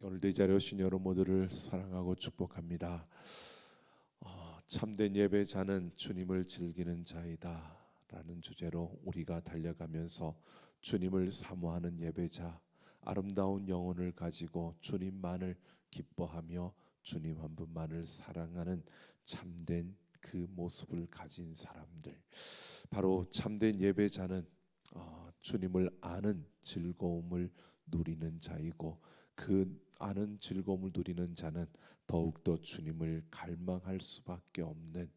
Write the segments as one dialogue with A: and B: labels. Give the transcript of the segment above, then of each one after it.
A: 오늘도 이 자리에 오신 여러분 모두를 사랑하고 축복합니다. 참된 예배자는 주님을 즐기는 자이다 라는 주제로 우리가 달려가면서 주님을 사모하는 예배자, 아름다운 영혼을 가지고 주님만을 기뻐하며 주님 한 분만을 사랑하는 참된 그 모습을 가진 사람들, 바로 참된 예배자는 주님을 아는 즐거움을 누리는 자이고, 그 아는 즐거움을 누리는 자는 더욱더 주님을 갈망할 수밖에 없는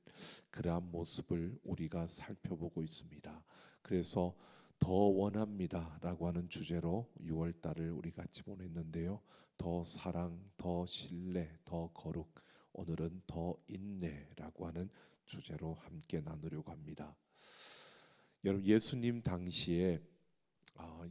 A: 그러한 모습을 우리가 살펴보고 있습니다. 그래서 더 원합니다 라고 하는 주제로 6월달을 우리 같이 보냈는데요. 더 사랑, 더 신뢰, 더 거룩, 오늘은 더 인내라고 하는 주제로 함께 나누려고 합니다. 여러분, 예수님 당시에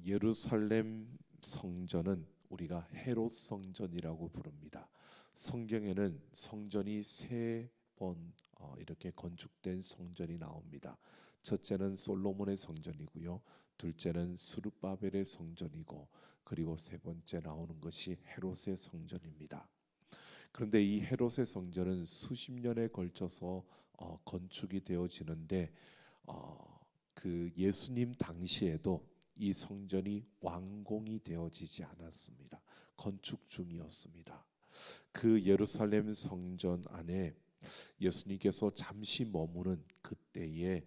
A: 예루살렘 성전은 우리가 헤롯 성전이라고 부릅니다. 성경에는 성전이 세 번 이렇게 건축된 성전이 나옵니다. 첫째는 솔로몬의 성전이고요, 둘째는 스룹바벨의 성전이고, 그리고 세 번째 나오는 것이 헤롯의 성전입니다. 그런데 이 헤롯의 성전은 수십 년에 걸쳐서 건축이 되어지는데 그 예수님 당시에도 이 성전이 완공이 되어지지 않았습니다. 건축 중이었습니다. 그 예루살렘 성전 안에 예수님께서 잠시 머무는 그때에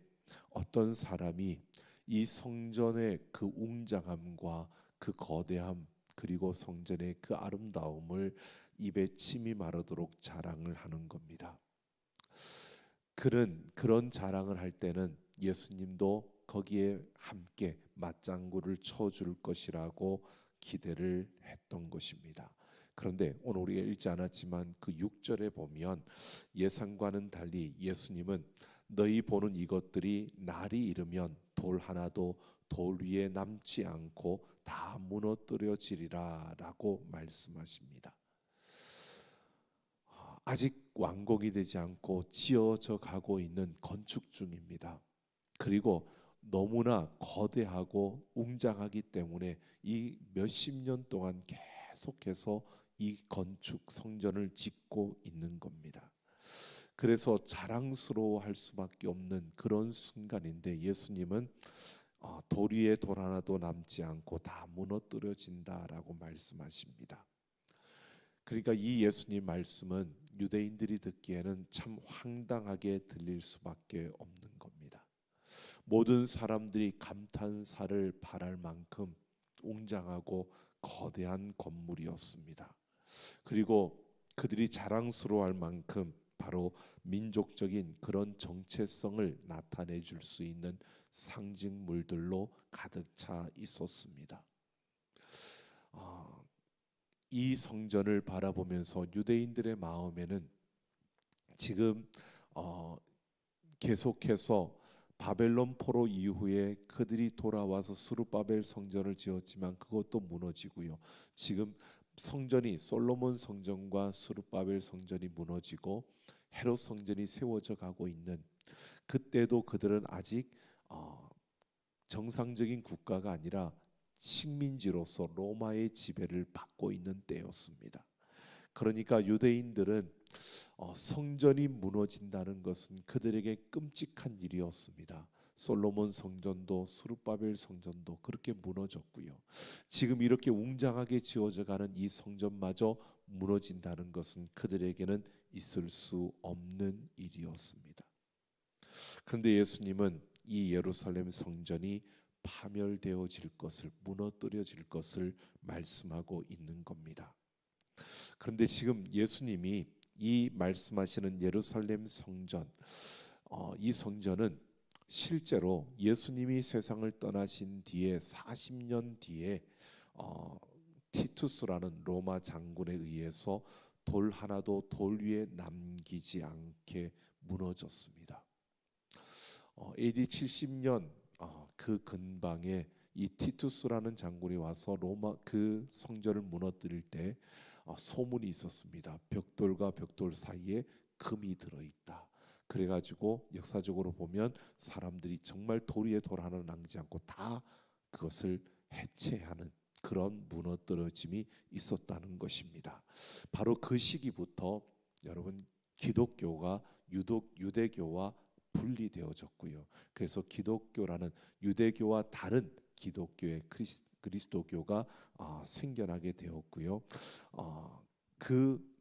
A: 어떤 사람이 이 성전의 그 웅장함과 그 거대함, 그리고 성전의 그 아름다움을 입에 침이 마르도록 자랑을 하는 겁니다. 그는 그런 자랑을 할 때는 예수님도 거기에 함께 맞장구를 쳐줄 것이라고 기대를 했던 것입니다. 그런데 오늘 우리가 읽지 않았지만 그 6절에 보면 예상과는 달리 예수님은 너희 보는 이것들이 날이 이르면 돌 하나도 돌 위에 남지 않고 다 무너뜨려지리라 라고 말씀하십니다. 아직 완공이 되지 않고 지어져 가고 있는 건축 중입니다. 그리고 너무나 거대하고 웅장하기 때문에 이 몇십 년 동안 계속해서 이 건축 성전을 짓고 있는 겁니다. 그래서 자랑스러워할 수밖에 없는 그런 순간인데 예수님은 돌 위에 돌 하나도 남지 않고 다 무너뜨려진다라고 말씀하십니다. 그러니까 이 예수님 말씀은 유대인들이 듣기에는 참 황당하게 들릴 수밖에 없는 겁니다. 모든 사람들이 감탄사를 발할 만큼 웅장하고 거대한 건물이었습니다. 그리고 그들이 자랑스러워할 만큼 바로 민족적인 그런 정체성을 나타내 줄 수 있는 상징물들로 가득 차 있었습니다. 이 성전을 바라보면서 유대인들의 마음에는 지금 계속해서 바벨론 포로 이후에 그들이 돌아와서 스룹바벨 성전을 지었지만 그것도 무너지고요. 지금 성전이 솔로몬 성전과 스룹바벨 성전이 무너지고 헤롯 성전이 세워져 가고 있는 그때도 그들은 아직 정상적인 국가가 아니라 식민지로서 로마의 지배를 받고 있는 때였습니다. 그러니까 유대인들은 성전이 무너진다는 것은 그들에게 끔찍한 일이었습니다. 솔로몬 성전도 스룹바벨 성전도 그렇게 무너졌고요. 지금 이렇게 웅장하게 지어져 가는 이 성전마저 무너진다는 것은 그들에게는 있을 수 없는 일이었습니다. 그런데 예수님은 이 예루살렘 성전이 파멸되어질 것을, 무너뜨려질 것을 말씀하고 있는 겁니다. 그런데 지금 예수님이 이 말씀하시는 예루살렘 성전, 이 성전은 실제로 예수님이 세상을 떠나신 뒤에 40년 뒤에 티투스라는 로마 장군에 의해서 돌 하나도 돌 위에 남기지 않게 무너졌습니다. AD 70년 그 근방에 이 티투스라는 장군이 와서 로마 그 성전을 무너뜨릴 때 소문이 있었습니다. 벽돌과 벽돌 사이에 금이 들어있다. 그래가지고 역사적으로 보면 사람들이 정말 돌 위에 돌 하나 남기지 않고 다 그것을 해체하는 그런 무너뜨려짐이 있었다는 것입니다. 바로 그 시기부터 여러분 기독교가 유대교와 분리되어졌고요. 그래서 기독교라는 유대교와 다른 기독교의 그리스도교가 생겨나게 되었고요. 그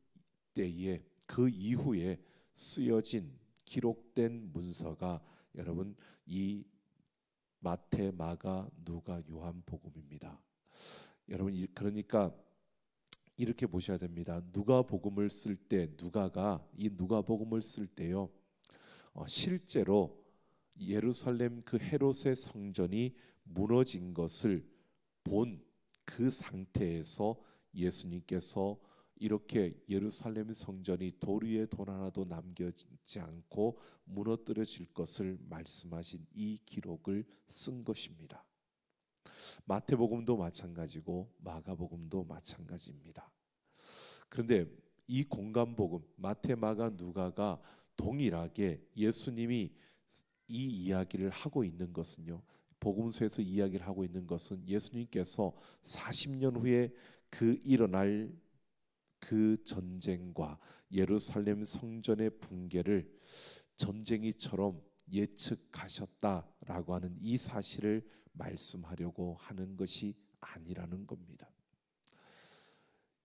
A: 때에 그 이후에 쓰여진 기록된 문서가 여러분 이 마태, 마가, 누가, 요한복음입니다. 여러분 그러니까 이렇게 보셔야 됩니다. 누가복음을 쓸 때 이 누가복음을 쓸 때요. 실제로 예루살렘 그 헤롯의 성전이 무너진 것을 본 그 상태에서 예수님께서 이렇게 예루살렘 성전이 돌 위에 돌 하나도 남겨지지 않고 무너뜨려질 것을 말씀하신 이 기록을 쓴 것입니다. 마태복음도 마찬가지고 마가복음도 마찬가지입니다. 그런데 이 공간복음 마태, 마가, 누가가 동일하게 예수님이 이 이야기를 하고 있는 것은요. 복음서에서 이야기를 하고 있는 것은 예수님께서 40년 후에 그 일어날 그 전쟁과 예루살렘 성전의 붕괴를 전쟁이처럼 예측하셨다라고 하는 이 사실을 말씀하려고 하는 것이 아니라는 겁니다.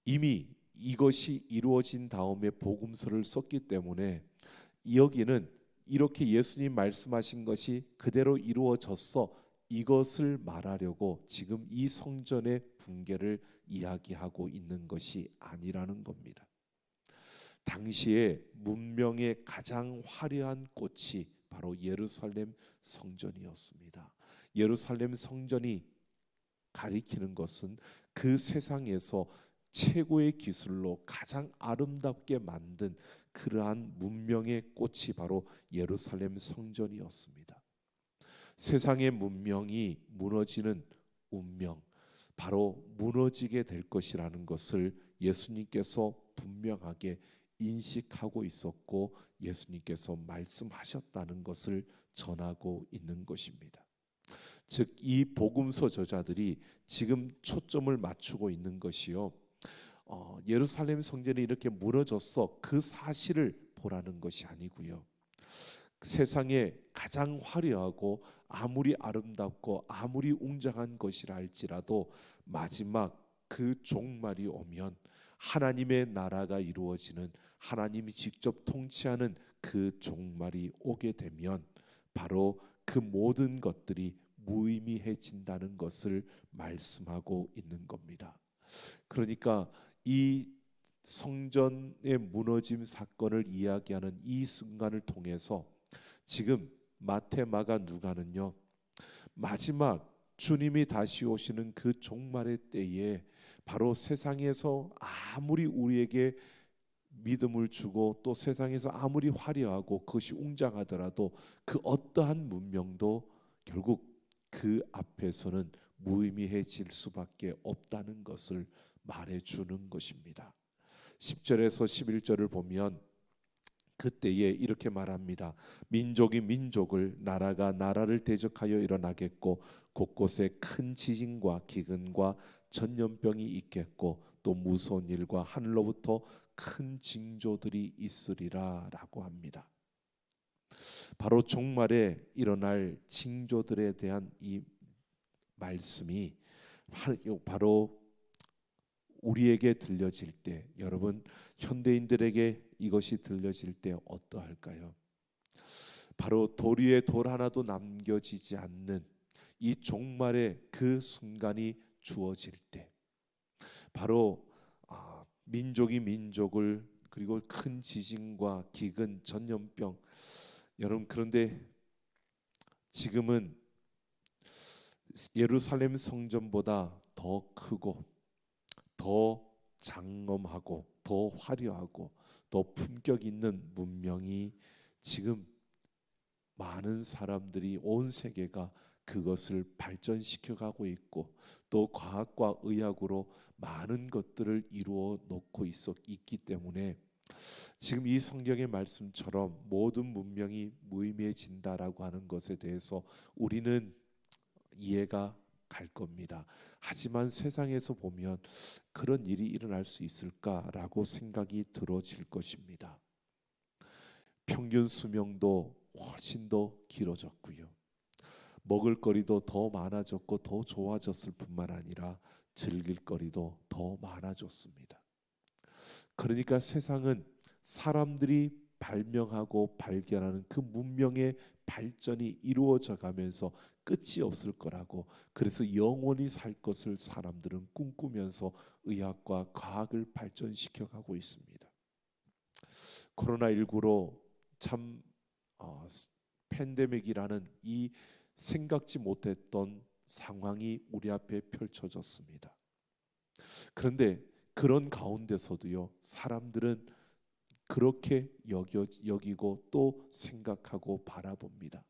A: 이미 이것이 이루어진 다음에 복음서를 썼기 때문에 여기는 이렇게 예수님 말씀하신 것이 그대로 이루어졌어 이것을 말하려고 지금 이 성전의 붕괴를 이야기하고 있는 것이 아니라는 겁니다. 당시에 문명의 가장 화려한 꽃이 바로 예루살렘 성전이었습니다. 예루살렘 성전이 가리키는 것은 그 세상에서 최고의 기술로 가장 아름답게 만든 그러한 문명의 꽃이 바로 예루살렘 성전이었습니다. 세상의 문명이 무너지는 운명, 바로 무너지게 될 것이라는 것을 예수님께서 분명하게 인식하고 있었고 예수님께서 말씀하셨다는 것을 전하고 있는 것입니다. 즉 이 복음서 저자들이 지금 초점을 맞추고 있는 것이요. 예루살렘 성전이 이렇게 무너졌어 그 사실을 보라는 것이 아니고요. 세상에 가장 화려하고 아무리 아름답고 아무리 웅장한 것이라 할지라도 마지막 그 종말이 오면 하나님의 나라가 이루어지는 하나님이 직접 통치하는 그 종말이 오게 되면 바로 그 모든 것들이 무의미해진다는 것을 말씀하고 있는 겁니다. 그러니까 이 성전의 무너짐 사건을 이야기하는 이 순간을 통해서 지금 마태, 마가, 누가는요 마지막 주님이 다시 오시는 그 종말의 때에 바로 세상에서 아무리 우리에게 믿음을 주고 또 세상에서 아무리 화려하고 그것이 웅장하더라도 그 어떠한 문명도 결국 그 앞에서는 무의미해질 수밖에 없다는 것을 말해주는 것입니다. 10절에서 11절을 보면 그때에 이렇게 말합니다. 민족이 민족을 나라가 나라를 대적하여 일어나겠고 곳곳에 큰 지진과 기근과 전염병이 있겠고 또 무서운 일과 하늘로부터 큰 징조들이 있으리라 라고 합니다. 바로 종말에 일어날 징조들에 대한 이 말씀이 바로 우리에게 들려질 때 여러분 현대인들에게 이것이 들려질 때 어떠할까요? 바로 돌 위에 돌 하나도 남겨지지 않는 이 종말의 그 순간이 주어질 때 바로 민족이 민족을 그리고 큰 지진과 기근 전염병 여러분 그런데 지금은 예루살렘 성전보다 더 크고 더 장엄하고 더 화려하고 더 품격 있는 문명이 지금 많은 사람들이 온 세계가 그것을 발전시켜 가고 있고 또 과학과 의학으로 많은 것들을 이루어 놓고 있기 때문에 지금 이 성경의 말씀처럼 모든 문명이 무의미해진다라고 하는 것에 대해서 우리는 이해가 갈 겁니다. 하지만 세상에서 보면 그런 일이 일어날 수 있을까라고 생각이 들어질 것입니다. 평균 수명도 훨씬 더 길어졌고요. 먹을거리도 더 많아졌고 더 좋아졌을 뿐만 아니라 즐길거리도 더 많아졌습니다. 그러니까 세상은 사람들이 발명하고 발견하는 그 문명의 발전이 이루어져 가면서 끝이 없을 거라고, 그래서 영원히 살 것을 사람들은 꿈꾸면서 의학과 과학을 발전시켜 가고 있습니다. 코로나19로 참 팬데믹이라는 이 생각지 못했던 상황이 우리 앞에 펼쳐졌습니다. 그런데 그런 가운데서도요, 사람들은 그렇게 여기고 또 생각하고 바라봅니다.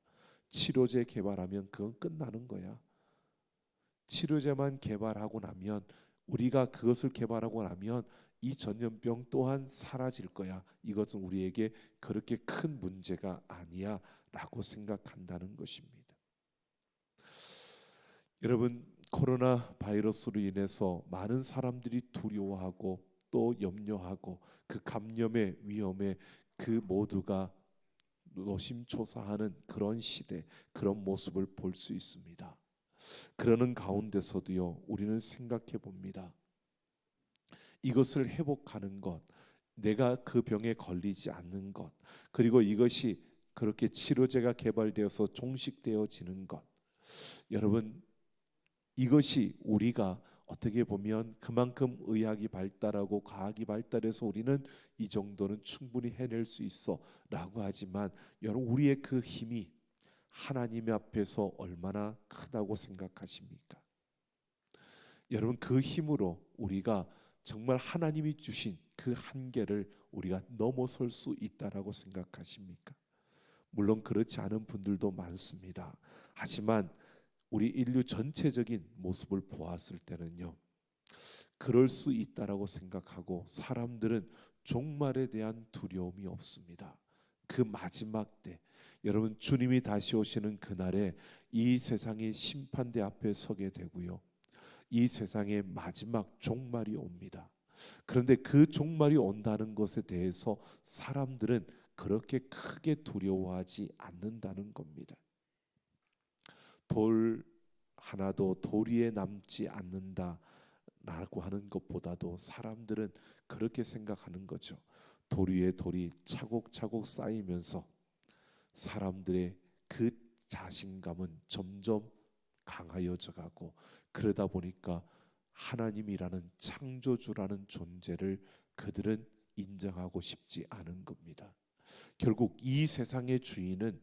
A: 치료제 개발하면 그건 끝나는 거야. 치료제만 개발하고 나면, 우리가 그것을 개발하고 나면 이 전염병 또한 사라질 거야. 이것은 우리에게 그렇게 큰 문제가 아니야 라고 생각한다는 것입니다. 여러분, 코로나 바이러스로 인해서 많은 사람들이 두려워하고 또 염려하고 그 감염의 위험에 그 모두가 노심초사하는 그런 시대, 그런 모습을 볼 수 있습니다. 그러는 가운데서도요, 우리는 생각해 봅니다. 이것을 회복하는 것, 내가 그 병에 걸리지 않는 것, 그리고 이것이 그렇게 치료제가 개발되어서 종식되어지는 것, 여러분, 이것이 우리가 어떻게 보면 그만큼 의학이 발달하고 과학이 발달해서 우리는 이 정도는 충분히 해낼 수 있어 라고 하지만, 여러분, 우리의 그 힘이 하나님 앞에서 얼마나 크다고 생각하십니까? 여러분, 그 힘으로 우리가 정말 하나님이 주신 그 한계를 우리가 넘어설 수 있다라고 생각하십니까? 물론 그렇지 않은 분들도 많습니다. 하지만 우리 인류 전체적인 모습을 보았을 때는요, 그럴 수 있다라고 생각하고 사람들은 종말에 대한 두려움이 없습니다. 그 마지막 때, 여러분, 주님이 다시 오시는 그날에 이 세상의 심판대 앞에 서게 되고요, 이 세상의 마지막 종말이 옵니다. 그런데 그 종말이 온다는 것에 대해서 사람들은 그렇게 크게 두려워하지 않는다는 겁니다. 돌 하나도 돌 위에 남지 않는다라고 하는 것보다도 사람들은 그렇게 생각하는 거죠. 돌 위에 돌이 차곡차곡 쌓이면서 사람들의 그 자신감은 점점 강하여져 가고, 그러다 보니까 하나님이라는 창조주라는 존재를 그들은 인정하고 싶지 않은 겁니다. 결국 이 세상의 주인은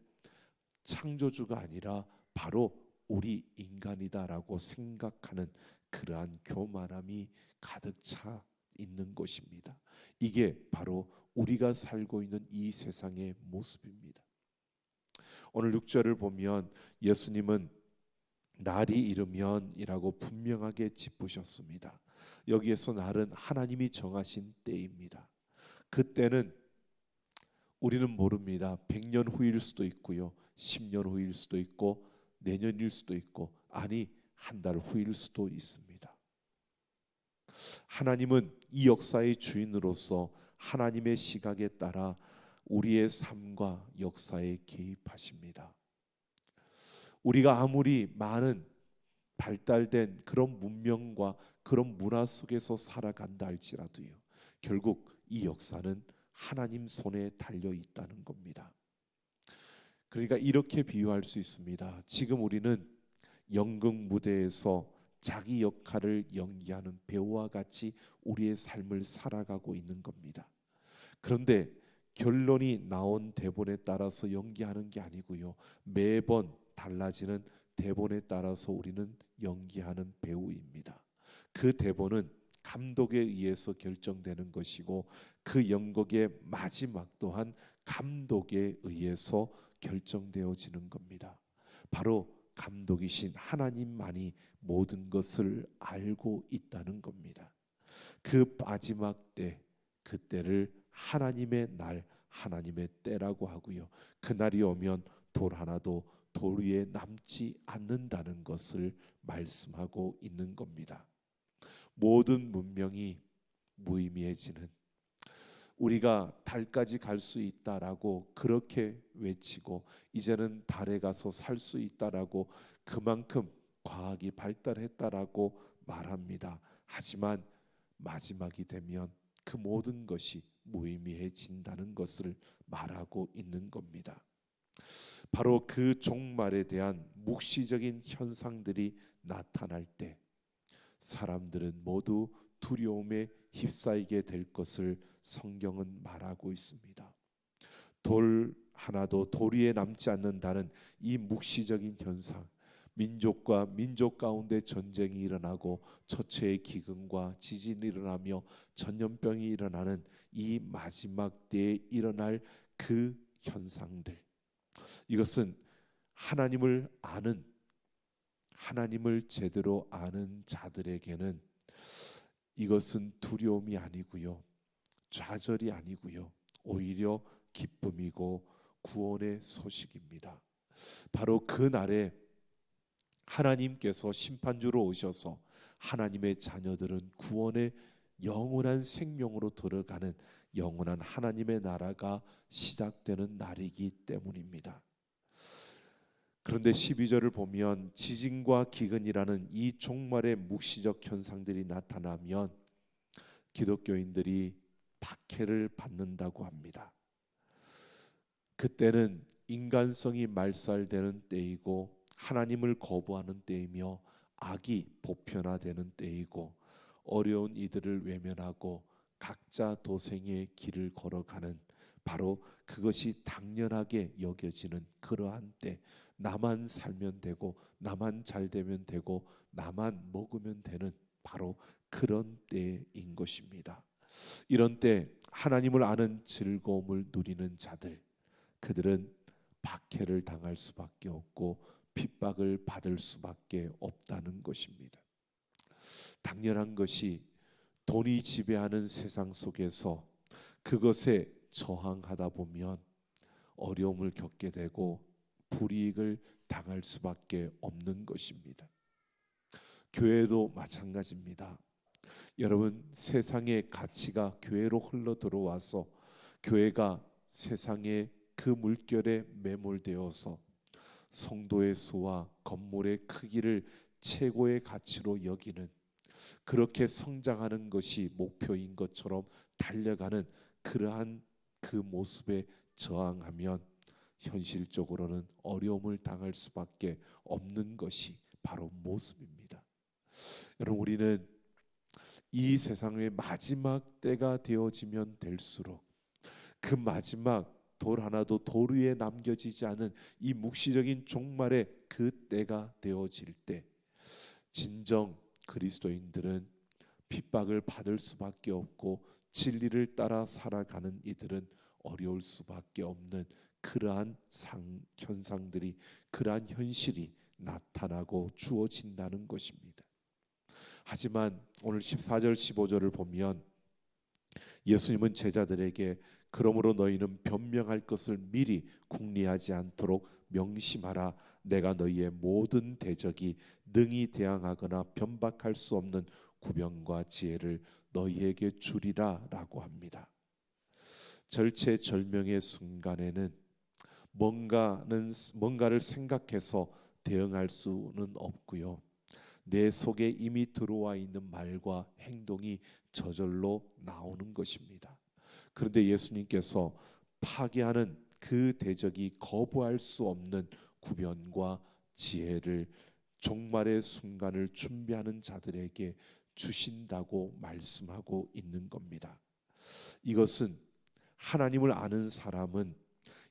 A: 창조주가 아니라 바로 우리 인간이다라고 생각하는 그러한 교만함이 가득 차 있는 것입니다. 이게 바로 우리가 살고 있는 이 세상의 모습입니다. 오늘 6절을 보면 예수님은 날이 이르면이라고 분명하게 짚으셨습니다. 여기에서 날은 하나님이 정하신 때입니다. 그때는 우리는 모릅니다. 100년 후일 수도 있고요, 10년 후일 수도 있고, 내년일 수도 있고, 아니 한 달 후일 수도 있습니다. 하나님은 이 역사의 주인으로서 하나님의 시각에 따라 우리의 삶과 역사에 개입하십니다. 우리가 아무리 많은 발달된 그런 문명과 그런 문화 속에서 살아간다 할지라도요, 결국 이 역사는 하나님 손에 달려 있다는 겁니다. 그러니까 이렇게 비유할 수 있습니다. 지금 우리는 연극 무대에서 자기 역할을 연기하는 배우와 같이 우리의 삶을 살아가고 있는 겁니다. 그런데 결론이 나온 대본에 따라서 연기하는 게 아니고요, 매번 달라지는 대본에 따라서 우리는 연기하는 배우입니다. 그 대본은 감독에 의해서 결정되는 것이고, 그 연극의 마지막 또한 감독에 의해서 결정되어지는 겁니다. 바로 감독이신 하나님만이 모든 것을 알고 있다는 겁니다. 그 마지막 때, 그때를 하나님의 날, 하나님의 때라고 하고요, 그날이 오면 돌 하나도 돌 위에 남지 않는다는 것을 말씀하고 있는 겁니다. 모든 문명이 무의미해지는, 우리가 달까지 갈 수 있다라고 그렇게 외치고 이제는 달에 가서 살 수 있다라고 그만큼 과학이 발달했다라고 말합니다. 하지만 마지막이 되면 그 모든 것이 무의미해진다는 것을 말하고 있는 겁니다. 바로 그 종말에 대한 묵시적인 현상들이 나타날 때 사람들은 모두 두려움에 휩싸이게 될 것을 성경은 말하고 있습니다. 돌 하나도 돌 위에 남지 않는다는 이 묵시적인 현상, 민족과 민족 가운데 전쟁이 일어나고 처처의 기근과 지진이 일어나며 전염병이 일어나는 이 마지막 때에 일어날 그 현상들, 이것은 하나님을 아는, 하나님을 제대로 아는 자들에게는 이것은 두려움이 아니고요, 좌절이 아니고요, 오히려 기쁨이고 구원의 소식입니다. 바로 그 날에 하나님께서 심판주로 오셔서 하나님의 자녀들은 구원의 영원한 생명으로 들어가는 영원한 하나님의 나라가 시작되는 날이기 때문입니다. 그런데 12절을 보면 지진과 기근이라는 이 종말의 묵시적 현상들이 나타나면 기독교인들이 박해를 받는다고 합니다. 그때는 인간성이 말살되는 때이고 하나님을 거부하는 때이며 악이 보편화되는 때이고 어려운 이들을 외면하고 각자 도생의 길을 걸어가는, 바로 그것이 당연하게 여겨지는 그러한 때, 나만 살면 되고 나만 잘 되면 되고 나만 먹으면 되는 바로 그런 때인 것입니다. 이런 때 하나님을 아는 즐거움을 누리는 자들, 그들은 박해를 당할 수밖에 없고 핍박을 받을 수밖에 없다는 것입니다. 당연한 것이 돈이 지배하는 세상 속에서 그것에 저항하다 보면 어려움을 겪게 되고 불이익을 당할 수밖에 없는 것입니다. 교회도 마찬가지입니다. 여러분, 세상의 가치가 교회로 흘러 들어와서 교회가 세상의 그 물결에 매몰되어서 성도의 수와 건물의 크기를 최고의 가치로 여기는, 그렇게 성장하는 것이 목표인 것처럼 달려가는 그러한 그 모습에 저항하면 현실적으로는 어려움을 당할 수밖에 없는 것이 바로 모습입니다. 여러분, 우리는 이 세상의 마지막 때가 되어지면 될수록 그 마지막 돌 하나도 돌 위에 남겨지지 않은 이 묵시적인 종말의 그 때가 되어질 때 진정 그리스도인들은 핍박을 받을 수밖에 없고 진리를 따라 살아가는 이들은 어려울 수밖에 없는 그러한 현상들이, 그러한 현실이 나타나고 주어진다는 것입니다. 하지만 오늘 14절 15절을 보면 예수님은 제자들에게 그러므로 너희는 변명할 것을 미리 궁리하지 않도록 명심하라. 내가 너희의 모든 대적이 능히 대항하거나 변박할 수 없는 구변과 지혜를 너희에게 주리라 라고 합니다. 절체절명의 순간에는 뭔가를 생각해서 대응할 수는 없고요, 내 속에 이미 들어와 있는 말과 행동이 저절로 나오는 것입니다. 그런데 예수님께서 파괴하는 그 대적이 거부할 수 없는 구변과 지혜를 종말의 순간을 준비하는 자들에게 주신다고 말씀하고 있는 겁니다. 이것은 하나님을 아는 사람은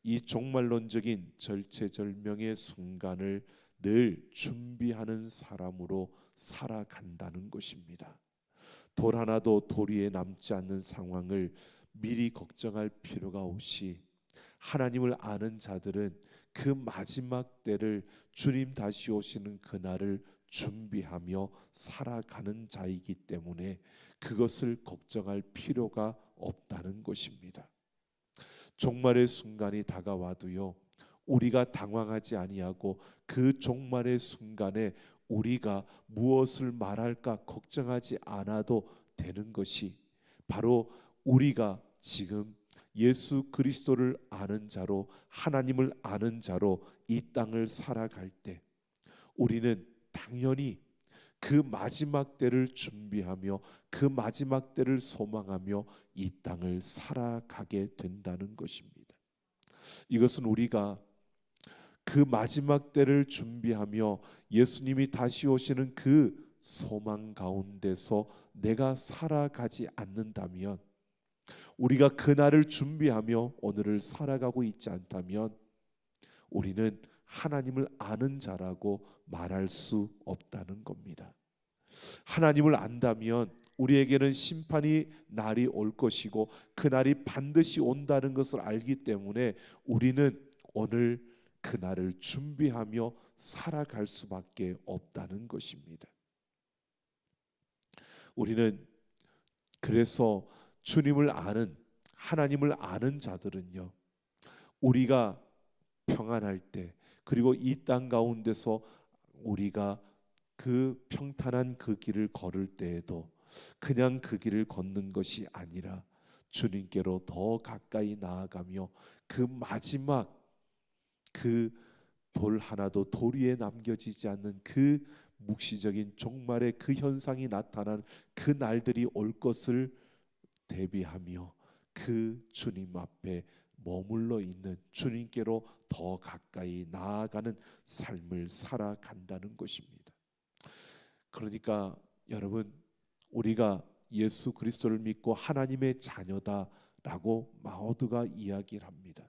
A: 이 종말론적인 절체절명의 순간을 늘 준비하는 사람으로 살아간다는 것입니다. 돌 하나도 돌 위에 남지 않는 상황을 미리 걱정할 필요가 없이 하나님을 아는 자들은 그 마지막 때를, 주님 다시 오시는 그날을 준비하며 살아가는 자이기 때문에 그것을 걱정할 필요가 없다는 것입니다. 종말의 순간이 다가와도요, 우리가 당황하지 아니하고 그 종말의 순간에 우리가 무엇을 말할까 걱정하지 않아도 되는 것이 바로 우리가 지금 예수 그리스도를 아는 자로, 하나님을 아는 자로 이 땅을 살아갈 때 우리는 당연히 그 마지막 때를 준비하며 그 마지막 때를 소망하며 이 땅을 살아가게 된다는 것입니다. 이것은 우리가 그 마지막 때를 준비하며 예수님이 다시 오시는 그 소망 가운데서 내가 살아가지 않는다면, 우리가 그날을 준비하며 오늘을 살아가고 있지 않다면 우리는 하나님을 아는 자라고 말할 수 없다는 겁니다. 하나님을 안다면 우리에게는 심판이 날이 올 것이고 그 날이 반드시 온다는 것을 알기 때문에 우리는 오늘 그 날을 준비하며 살아갈 수밖에 없다는 것입니다. 우리는 그래서 주님을 아는, 하나님을 아는 자들은요, 우리가 평안할 때, 그리고 이 땅 가운데서 우리가 그 평탄한 그 길을 걸을 때에도 그냥 그 길을 걷는 것이 아니라 주님께로 더 가까이 나아가며 그 마지막 그 돌 하나도 돌 위에 남겨지지 않는 그 묵시적인 종말의 그 현상이 나타난 그 날들이 올 것을 대비하며 그 주님 앞에 머물러 있는, 주님께로 더 가까이 나아가는 삶을 살아간다는 것입니다. 그러니까 여러분, 우리가 예수 그리스도를 믿고 하나님의 자녀다라고 마오드가 이야기를 합니다.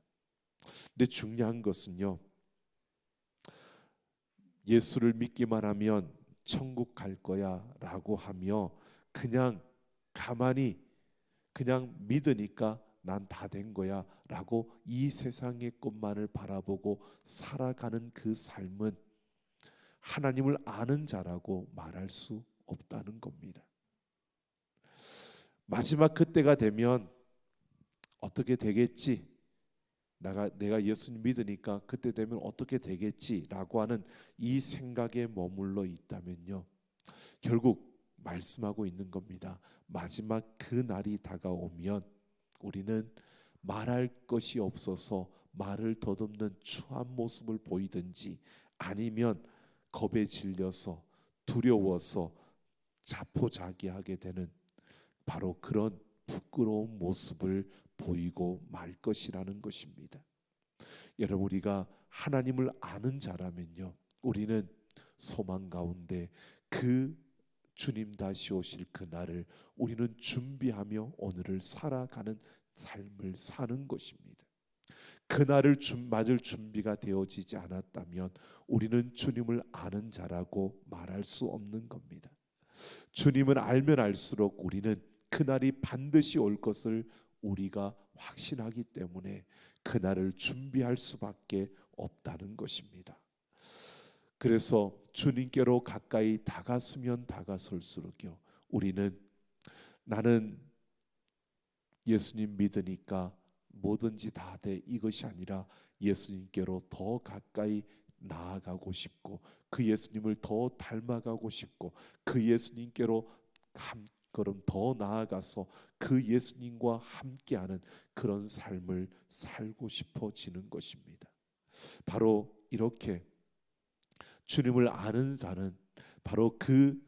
A: 근데 중요한 것은요, 예수를 믿기만 하면 천국 갈 거야 라고 하며 그냥 가만히 그냥 믿으니까 난 다 된 거야 라고 이 세상의 것만을 바라보고 살아가는 그 삶은 하나님을 아는 자라고 말할 수 없다는 겁니다. 마지막 그때가 되면 어떻게 되겠지? 내가 예수님 믿으니까 그때 되면 어떻게 되겠지라고 하는 이 생각에 머물러 있다면요, 결국 말씀하고 있는 겁니다. 마지막 그 날이 다가오면 우리는 말할 것이 없어서 말을 더듬는 추한 모습을 보이든지 아니면 겁에 질려서 두려워서 자포자기하게 되는 바로 그런 부끄러운 모습을 보이고 말 것이라는 것입니다. 여러분, 우리가 하나님을 아는 자라면요, 우리는 소망 가운데 그 주님 다시 오실 그 날을 우리는 준비하며 오늘을 살아가는 삶을 사는 것입니다. 그 날을 맞을 준비가 되어지지 않았다면 우리는 주님을 아는 자라고 말할 수 없는 겁니다. 주님을 알면 알수록 우리는 그 날이 반드시 올 것을 우리가 확신하기 때문에 그 날을 준비할 수밖에 없다는 것입니다. 그래서 주님께로 가까이 다가서면 다가설수록요, 우리는 나는 예수님 믿으니까 뭐든지 다 돼 이것이 아니라 예수님께로 더 가까이 나아가고 싶고 그 예수님을 더 닮아가고 싶고 그 예수님께로 한 걸음 더 나아가서 그 예수님과 함께하는 그런 삶을 살고 싶어지는 것입니다. 바로 이렇게 주님을 아는 자는 바로 그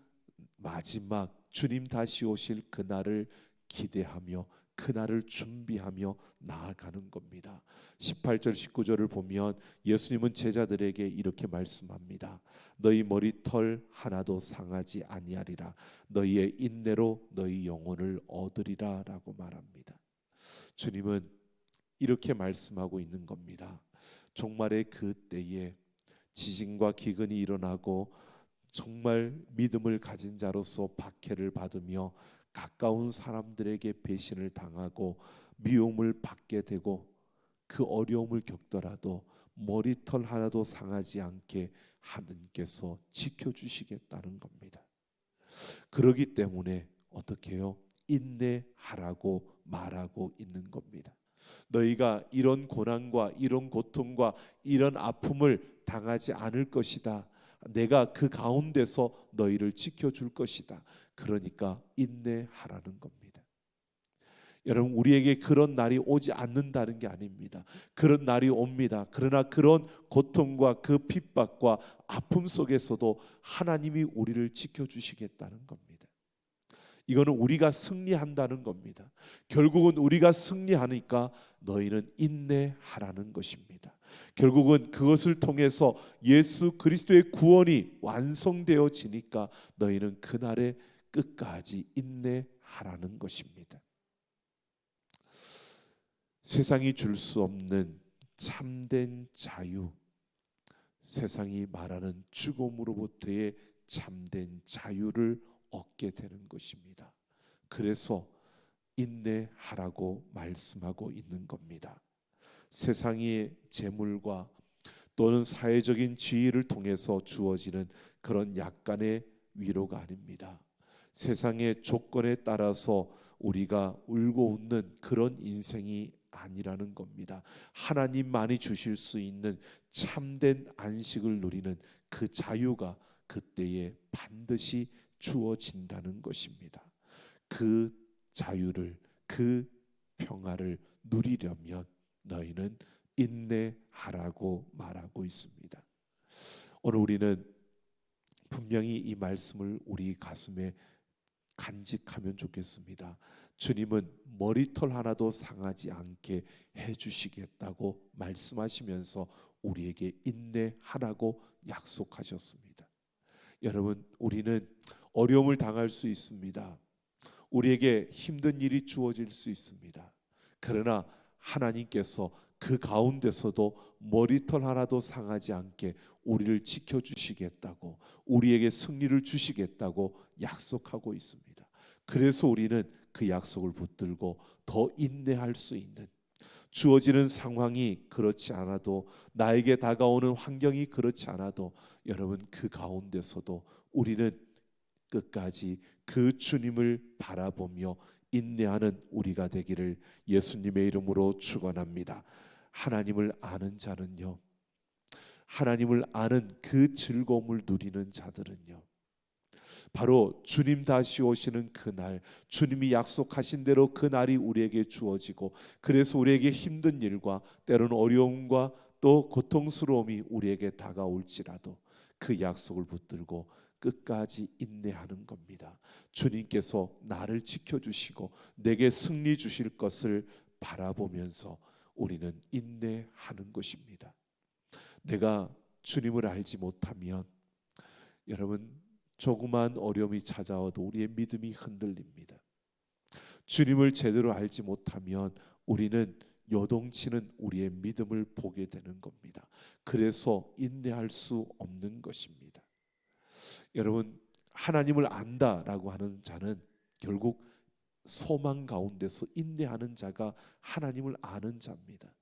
A: 마지막 주님 다시 오실 그날을 기대하며 그날을 준비하며 나아가는 겁니다. 18절 19절을 보면 예수님은 제자들에게 이렇게 말씀합니다. 너희 머리털 하나도 상하지 아니하리라. 너희의 인내로 너희 영혼을 얻으리라 라고 말합니다. 주님은 이렇게 말씀하고 있는 겁니다. 종말의 그 때에 지진과 기근이 일어나고 정말 믿음을 가진 자로서 박해를 받으며 가까운 사람들에게 배신을 당하고 미움을 받게 되고 그 어려움을 겪더라도 머리털 하나도 상하지 않게 하나님께서 지켜주시겠다는 겁니다. 그러기 때문에 어떻게 해요? 인내하라고 말하고 있는 겁니다. 너희가 이런 고난과 이런 고통과 이런 아픔을 당하지 않을 것이다. 내가 그 가운데서 너희를 지켜줄 것이다. 그러니까 인내하라는 겁니다. 여러분, 우리에게 그런 날이 오지 않는다는 게 아닙니다. 그런 날이 옵니다. 그러나 그런 고통과 그 핍박과 아픔 속에서도 하나님이 우리를 지켜주시겠다는 겁니다. 이거는 우리가 승리한다는 겁니다. 결국은 우리가 승리하니까 너희는 인내하라는 것입니다. 결국은 그것을 통해서 예수 그리스도의 구원이 완성되어지니까 너희는 그날의 끝까지 인내하라는 것입니다. 세상이 줄 수 없는 참된 자유, 세상이 말하는 죽음으로부터의 참된 자유를 얻게 되는 것입니다. 그래서 인내하라고 말씀하고 있는 겁니다. 세상의 재물과 또는 사회적인 지위를 통해서 주어지는 그런 약간의 위로가 아닙니다. 세상의 조건에 따라서 우리가 울고 웃는 그런 인생이 아니라는 겁니다. 하나님만이 주실 수 있는 참된 안식을 누리는 그 자유가 그때에 반드시 주어진다는 것입니다. 그 자유를, 그 평화를 누리려면 너희는 인내하라고 말하고 있습니다. 오늘 우리는 분명히 이 말씀을 우리 가슴에 간직하면 좋겠습니다. 주님은 머리털 하나도 상하지 않게 해주시겠다고 말씀하시면서 우리에게 인내하라고 약속하셨습니다. 여러분, 우리는 어려움을 당할 수 있습니다. 우리에게 힘든 일이 주어질 수 있습니다. 그러나 하나님께서 그 가운데서도 머리털 하나도 상하지 않게 우리를 지켜주시겠다고, 우리에게 승리를 주시겠다고 약속하고 있습니다. 그래서 우리는 그 약속을 붙들고 더 인내할 수 있는, 주어지는 상황이 그렇지 않아도, 나에게 다가오는 환경이 그렇지 않아도 여러분, 그 가운데서도 우리는 끝까지 그 주님을 바라보며 인내하는 우리가 되기를 예수님의 이름으로 축원합니다. 하나님을 아는 자는요, 하나님을 아는 그 즐거움을 누리는 자들은요, 바로 주님 다시 오시는 그날, 주님이 약속하신 대로 그날이 우리에게 주어지고, 그래서 우리에게 힘든 일과 때로는 어려움과 또 고통스러움이 우리에게 다가올지라도 그 약속을 붙들고 끝까지 인내하는 겁니다. 주님께서 나를 지켜주시고 내게 승리 주실 것을 바라보면서 우리는 인내하는 것입니다. 내가 주님을 알지 못하면 여러분, 조그만 어려움이 찾아와도 우리의 믿음이 흔들립니다. 주님을 제대로 알지 못하면 우리는 요동치는 우리의 믿음을 보게 되는 겁니다. 그래서 인내할 수 없는 것입니다. 여러분, 하나님을 안다라고 하는 자는 결국 소망 가운데서 인내하는 자가 하나님을 아는 자입니다.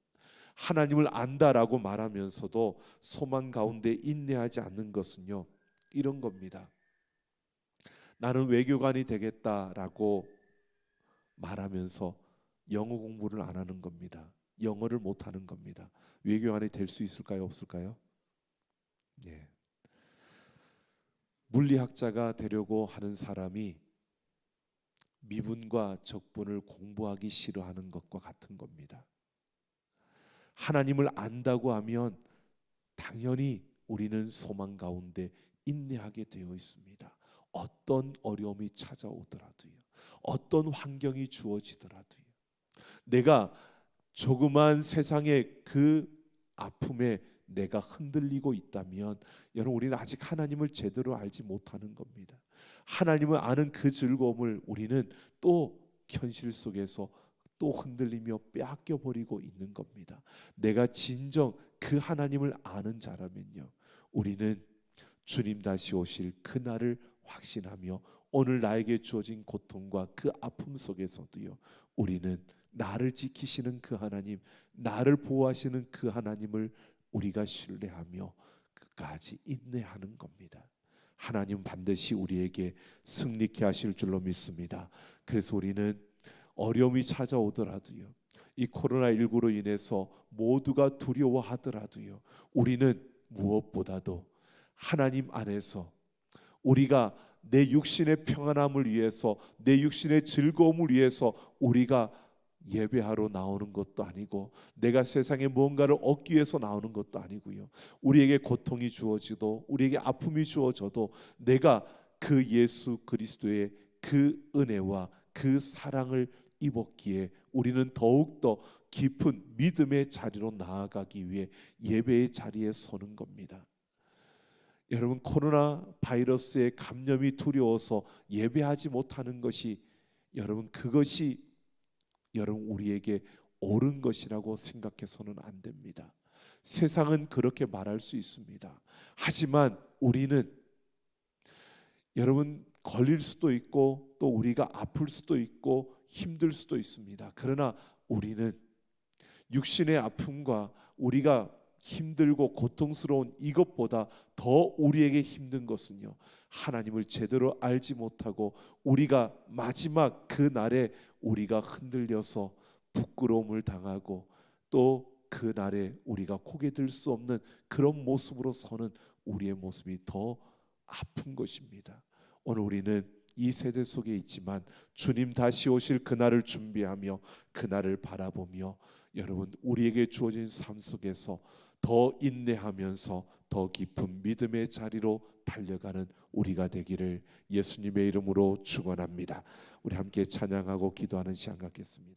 A: 하나님을 안다라고 말하면서도 소망 가운데 인내하지 않는 것은요, 이런 겁니다. 나는 외교관이 되겠다라고 말하면서 영어 공부를 안 하는 겁니다. 영어를 못 하는 겁니다. 외교관이 될 수 있을까요, 없을까요? 예. 물리학자가 되려고 하는 사람이 미분과 적분을 공부하기 싫어하는 것과 같은 겁니다. 하나님을 안다고 하면 당연히 우리는 소망 가운데 인내하게 되어 있습니다. 어떤 어려움이 찾아오더라도요, 어떤 환경이 주어지더라도요, 내가 조그만 세상의 그 아픔에 내가 흔들리고 있다면 여러분, 우리는 아직 하나님을 제대로 알지 못하는 겁니다. 하나님을 아는 그 즐거움을 우리는 또 현실 속에서 또 흔들리며 빼앗겨 버리고 있는 겁니다. 내가 진정 그 하나님을 아는 자라면요, 우리는 주님 다시 오실 그날을 확신하며 오늘 나에게 주어진 고통과 그 아픔 속에서도요, 우리는 나를 지키시는 그 하나님, 나를 보호하시는 그 하나님을 우리가 신뢰하며 끝까지 인내하는 겁니다. 하나님 반드시 우리에게 승리케 하실 줄로 믿습니다. 그래서 우리는 어려움이 찾아오더라도요, 이 코로나19로 인해서 모두가 두려워하더라도요, 우리는 무엇보다도 하나님 안에서 우리가 내 육신의 평안함을 위해서, 내 육신의 즐거움을 위해서 우리가 예배하러 나오는 것도 아니고, 내가 세상에 무언가를 얻기 위해서 나오는 것도 아니고요, 우리에게 고통이 주어지도, 우리에게 아픔이 주어져도 내가 그 예수 그리스도의 그 은혜와 그 사랑을 입었기에 우리는 더욱더 깊은 믿음의 자리로 나아가기 위해 예배의 자리에 서는 겁니다. 여러분, 코로나 바이러스의 감염이 두려워서 예배하지 못하는 것이, 여러분, 그것이 여러분 우리에게 옳은 것이라고 생각해서는 안 됩니다. 세상은 그렇게 말할 수 있습니다. 하지만 우리는, 여러분, 걸릴 수도 있고 또 우리가 아플 수도 있고 힘들 수도 있습니다. 그러나 우리는 육신의 아픔과 우리가 힘들고 고통스러운 이것보다 더 우리에게 힘든 것은요, 하나님을 제대로 알지 못하고 우리가 마지막 그 날에 우리가 흔들려서 부끄러움을 당하고 또 그 날에 우리가 고개 들 수 없는 그런 모습으로 서는 우리의 모습이 더 아픈 것입니다. 오늘 우리는 이 세대 속에 있지만 주님 다시 오실 그날을 준비하며 그날을 바라보며, 여러분, 우리에게 주어진 삶 속에서 더 인내하면서 더 깊은 믿음의 자리로 달려가는 우리가 되기를 예수님의 이름으로 축원합니다. 우리 함께 찬양하고 기도하는 시간 갖겠습니다.